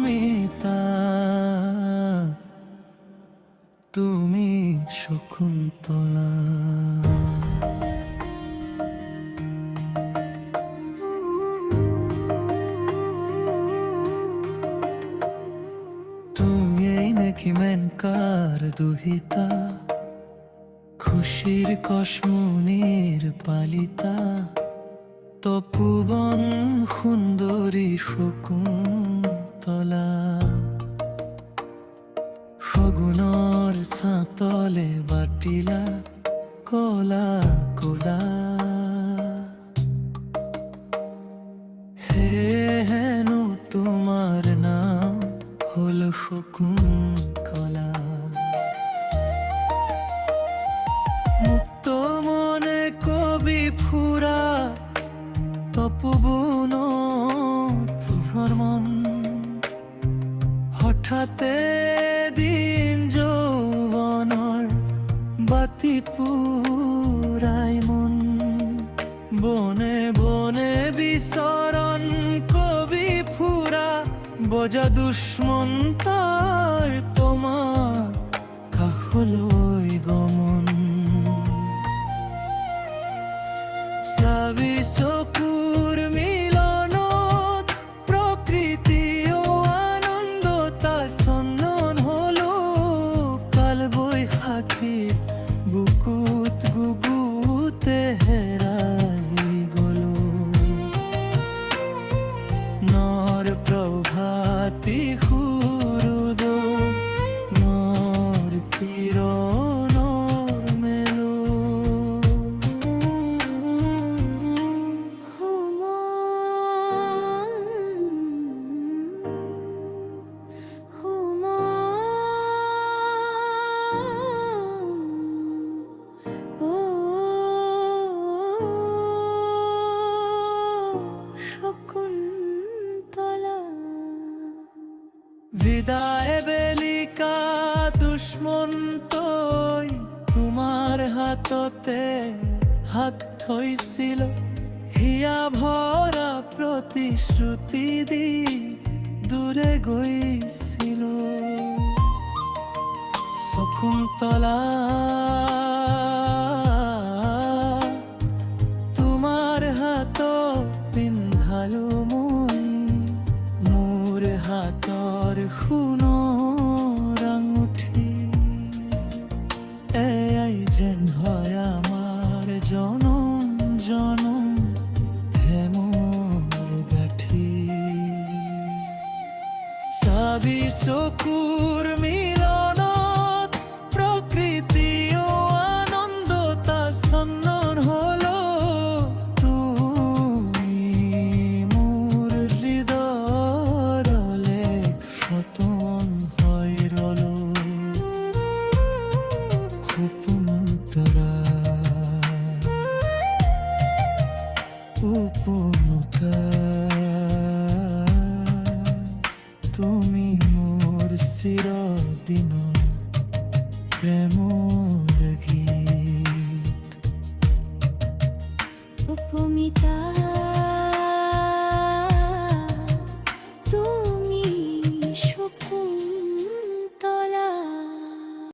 মমিতা, তুমি শকুন্তলা। তুমি এই নাকি মেনকার দুহিতা, খুশির কসমুনির পালিতা, তপুবন সুন্দরী শকুন্তলা। সগুণৰ ছাতলে বাটিলা কলা কোলা, হেনো তোমার নাম হলো শকুন্তলা। মুক্ত মনে কবি ফুরা তপবন ভ্রমণ, হঠাতে দিন যৌবনৰ বাতি পুৰাই মন। বনে বনে বিচৰণ কবি ফুৰা বজা দুষ্মন্তৰ তোমাৰ কাষলৈ গমন। চাবি চকুৰ মিলনত প্ৰকৃতি আনন্দতা চন্দন হলো কাল বৈশাখী বুকুত গুগুতে হেৰাই গলো। নৰ প্ৰভাতী সূৰ্যোদয় নৰ কিৰণৰ মেলো। বিদায় বেলিকা দুষ্মন্তই তোমাৰ হাততে হাত থৈছিল, হিয়া ভৰা প্ৰতিশ্ৰুতি দি দূৰে গৈছিল। শকুন্তলা তোমাৰ হাত পিন্ধালো মই, মোৰ হাতৰ সোণৰ আঙুঠি। এয়াই যেন হয় আমাৰ জনম জনম প্ৰেমৰ গাঁঠি। চাবি চকুৰ মিলনত প্ৰকৃতি আনন্দতা চন্দন হলো তুমি মোৰ হৃদয়ৰ লেখ সতন হৈ ৰলো। শকুন্তলা উপনুতা তুমি